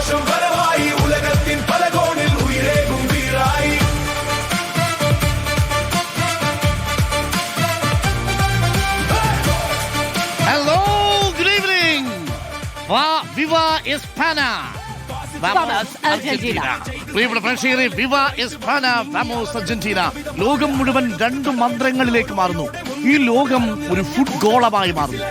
ആഘോഷം വരവായി ഉലകത്തിൻ പല കോണിൽ ഉയരേകും വീരായി. Hello, good evening. Viva España. Vamos, Argentina. പ്രിയപ്പെട്ട പ്രേക്ഷകരെ, വിവ എസ്പാന വാമോസ് അർജന്റീന. ലോകം മുഴുവൻ രണ്ട് മന്ത്രങ്ങളിലേക്ക് മാറുന്നു. ഈ ലോകം ഒരു ഫുഡ് ഗോളമായി മാറുന്നു.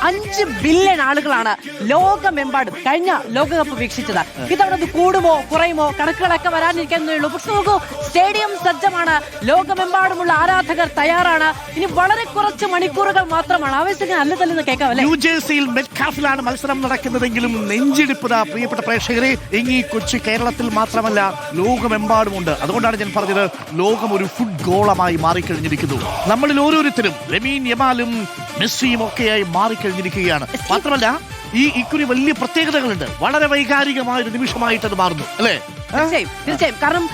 5 ബില്യൺ ആളുകളാണ് ലോകമെമ്പാടും കഴിഞ്ഞ ലോകകപ്പ് വീക്ഷിച്ചത്. ഇതവിടെ അത് കൂടുമോ കുറയുമോ കണക്കുകളൊക്കെ വരാനിരിക്കുന്നേ ഉള്ളൂ. പക്ഷെ നോക്കൂ, സ്റ്റേഡിയം സജ്ജമാണ്, ലോകമെമ്പാടുമുള്ള ആരാധകർ തയ്യാറാണ്. ഇനി വളരെ കുറച്ച് മണിക്കൂറുകൾ മാത്രമാണ്. ആവേശത്തിന് അല്ലതല്ലെന്ന് കേൾക്കാം അല്ലെ. ന്യൂജേഴ്സിയിൽ മെറ്റ്കാഫിലാണ് മത്സരം നടക്കുന്നതെങ്കിലും നെഞ്ചിടിപ്പുത പ്രിയപ്പെട്ട പ്രേക്ഷകരെ ഈ കൊച്ചു കേരളത്തിൽ മാത്രമല്ല ലോകമെമ്പാടുമുണ്ട്. അതുകൊണ്ടാണ് ഞാൻ പറഞ്ഞത്, ലോകം ഒരു ഫുഡ് ഗോളമായി മാറിക്കഴിഞ്ഞിരിക്കുന്നു. നമ്മളിൽ ഓരോരുത്തരും ലമീൻ യമാലും മെസ്സിയും ഒക്കെയായി മാറിക്കഴിഞ്ഞിരിക്കുകയാണ്. മാത്രമല്ല ഈ ഇക്കുറി വലിയ പ്രത്യേകതകളുണ്ട്. വളരെ വൈകാരികമായ ഒരു നിമിഷമായിട്ട് അത് മാറുന്നു അല്ലേ? തീർച്ചയായും. കാരണം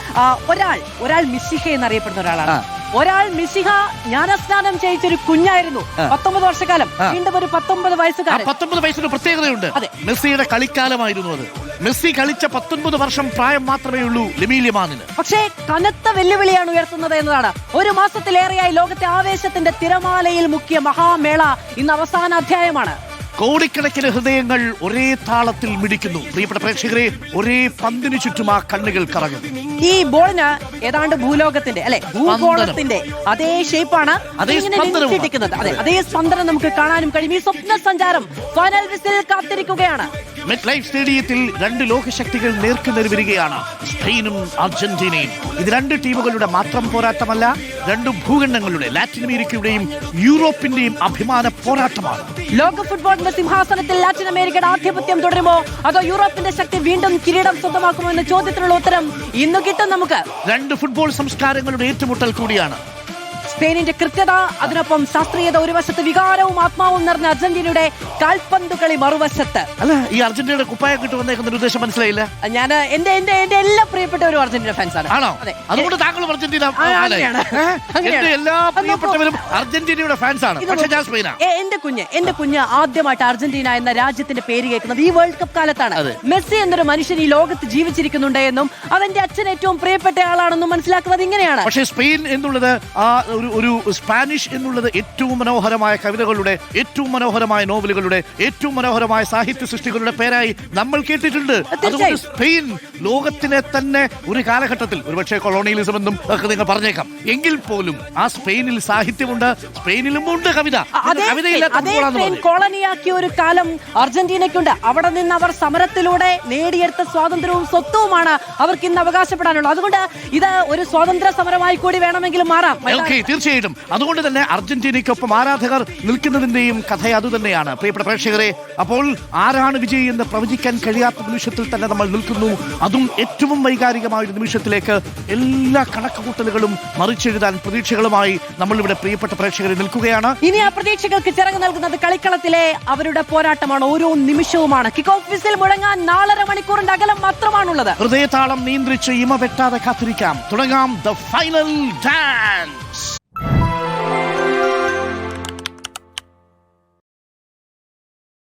ഒരാൾ മിശിഹ എന്നറിയപ്പെടുന്ന ഒരാളാണ്. ഒരാൾ മിശിഹ ജ്ഞാനസ്നാനം ചെയ്യിച്ചൊരു കുഞ്ഞായിരുന്നു. 19 വർഷക്കാലം വീണ്ടും ഒരു 19 വയസ്സുകാരൻ. 19 വയസ്സിന് പ്രത്യേകതയുണ്ട്. മെസ്സിയുടെ കളിക്കാലമായിരുന്നു അത്. മെസ്സി കളിച്ച 19 വർഷം പ്രായം മാത്രമേ ഉള്ളൂ ലമീൻ യമാലിന്. പക്ഷേ കനത്ത വെല്ലുവിളിയാണ് ഉയർത്തുന്നത് എന്നതാണ്. ഒരു മാസത്തിലേറെയായി ലോകത്തെ ആവേശത്തിന്റെ തിരമാലയിൽ മുക്കിയ മഹാമേള ഇന്ന് അവസാന അധ്യായമാണ്. കോടിക്കണക്കിന് ഹൃദയങ്ങൾ ഒരേ താളത്തിൽ മിടിക്കുന്നു. പ്രിയപ്പെട്ട പ്രേക്ഷകരെ, ഒരേ പന്തിനു ചുറ്റും ആ കണ്ണുകൾ കറങ്ങും. ഈ ബോളിന് ഏതാണ്ട് ഭൂലോകത്തിന്റെ അല്ലെ ഭൂഗോളത്തിന്റെ അതേ ഷേപ്പാണ് ഇട്ടിരിക്കുന്നത്. അതേ സ്പന്ദനം നമുക്ക് കാണാനും കഴിയും. ഈ സ്വപ്ന സഞ്ചാരം ഫൈനൽ വിസിൽ കാത്തിരിക്കുകയാണ്. മെറ്റ് ലൈഫ് സ്റ്റേഡിയത്തിൽ രണ്ട് ലോകശക്തികൾ നേർക്കുനേർ വരികയാണ്, സ്പെയിനും അർജന്റീനയും. ഇത് രണ്ട് ടീമുകളുടെ മാത്രം പോരാട്ടമല്ല, രണ്ട് ഭൂഖണ്ഡങ്ങളുടെ, ലാറ്റിൻ അമേരിക്കയുടെയും യൂറോപ്പിന്റെയും അഭിമാന പോരാട്ടമാണ്. ലോക ഫുട്ബോളിന്റെ സിംഹാസനത്തിൽ ലാറ്റിൻ അമേരിക്കയുടെ ആധിപത്യം തുടരുമോ, അതോ യൂറോപ്പിന്റെ ശക്തി വീണ്ടും കിരീടം സ്വന്തമാക്കുമോ എന്ന ചോദ്യത്തിനുള്ള ഉത്തരം ഇന്ന് കിട്ടും നമുക്ക്. രണ്ട് ഫുട്ബോൾ സംസ്കാരങ്ങളുടെ ഏറ്റുമുട്ടൽ കൂടിയാണ്. സ്പെയിനിന്റെ കൃത്യത, അതിനൊപ്പം ശാസ്ത്രീയത ഒരു വശത്ത്, വികാരവും ആത്മാവും നിറഞ്ഞ അർജന്റീനയുടെ കാൽപന്ത് കളി മറുവശത്ത്. അല്ല, ഈ അർജന്റീനയുടെ കുപ്പായം കിട്ടു വന്നേക്കുന്ന ഉദ്ദേശം മനസ്സിലായില്ല. ഞാൻ എന്റെ എല്ലാ പ്രിയപ്പെട്ടവരും അർജന്റീന ഫാൻസ് ആണ്. ആണോ? അതുകൊണ്ട് താങ്കളും അർജന്റീന? എല്ലാ പ്രിയപ്പെട്ടവരും അർജന്റീനയുടെ ഫാൻസ് ആണ്. പക്ഷേ ഞാൻ സ്പെയിനാണ്. എന്റെ കുഞ്ഞ് ആദ്യമായിട്ട് അർജന്റീന എന്ന രാജ്യത്തിന്റെ പേര് കേൾക്കുന്നത് ഈ വേൾഡ് കപ്പ് കാലത്താണ്. മെസ്സി എന്നൊരു മനുഷ്യൻ ഈ ലോകത്ത് ജീവിച്ചിരിക്കുന്നുണ്ട് എന്നും അതെന്റെ അച്ഛൻ ഏറ്റവും പ്രിയപ്പെട്ട ആളാണെന്നും മനസ്സിലാക്കുന്നത് ഇങ്ങനെയാണ്. പക്ഷേ സ്പെയിൻ എന്നുള്ളത് ഒരു സ്പാനിഷ് എന്നുള്ളത് ഏറ്റവും മനോഹരമായ കവിതകളുടെ, ഏറ്റവും മനോഹരമായ നോവലുകളുടെ, ഏറ്റവും മനോഹരമായ സാഹിത്യ സൃഷ്ടികളുടെ പേരായി നമ്മൾ കേട്ടിട്ടുണ്ട്. അതുകൊണ്ട് സ്പെയിൻ ലോകത്തിനെ തന്നെ ഒരു കാലഘട്ടത്തിൽ, ഒരുപക്ഷെ കൊളോണിയലിസം എന്നും ഒക്കെ നിങ്ങൾ പറഞ്ഞേക്കാം, എങ്കിൽ പോലും ആ സ്പെയിനിൽ സാഹിത്യമുണ്ട്, സ്പെയിനിലും ഉണ്ട് കവിത. കോളനിയാക്കിയ ഒരു കാലം അർജന്റീനയ്ക്കുണ്ട്. അവിടെ നിന്ന് അവർ സമരത്തിലൂടെ നേടിയെടുത്ത സ്വാതന്ത്ര്യവും സ്വത്വവുമാണ് അവർക്ക് ഇന്ന് അവകാശപ്പെടാനുള്ളത്. അതുകൊണ്ട് ഇത് ഒരു സ്വാതന്ത്ര്യ സമരമായി കൂടി വേണമെങ്കിലും മാറാം. തീർച്ചയായിട്ടും. അതുകൊണ്ട് തന്നെ അർജന്റീനയ്ക്കൊപ്പം ആരാധകർ നിൽക്കുന്നതിന്റെയും കഥ അതുതന്നെയാണ്. പ്രിയപ്പെട്ട പ്രേക്ഷകരെ, അപ്പോൾ ആരാണ് വിജയി എന്ന് പ്രവചിക്കാൻ കഴിയാത്ത നിമിഷത്തിൽ തന്നെ നമ്മൾ നിൽക്കുന്നു. അതും ഏറ്റവും വൈകാരികമായ ഒരു നിമിഷത്തിലേക്ക് എല്ലാ കണക്കുകൂട്ടലുകളും മറിച്ചെഴുതാൻ പ്രതീക്ഷകളുമായി നമ്മളിവിടെ പ്രിയപ്പെട്ട പ്രേക്ഷകരെ നിൽക്കുകയാണ്. ഇനി ആ പ്രതീക്ഷകൾക്ക് ചിറക് നൽകുന്നത് കളിക്കളത്തിലെ അവരുടെ പോരാട്ടമാണ്, ഓരോ നിമിഷവുമാണ്. കിക്ക് ഓഫ് വിസിൽ മുഴങ്ങാൻ 4.5 മണിക്കൂറിന്റെ അകലം മാത്രമാണുള്ളത്. ഹൃദയതാളം നിയന്ത്രിച്ച് ഇമ വെട്ടാതെ കാത്തിരിക്കാം. തുടങ്ങാം ദ ഫൈനൽ ഡാൻസ്.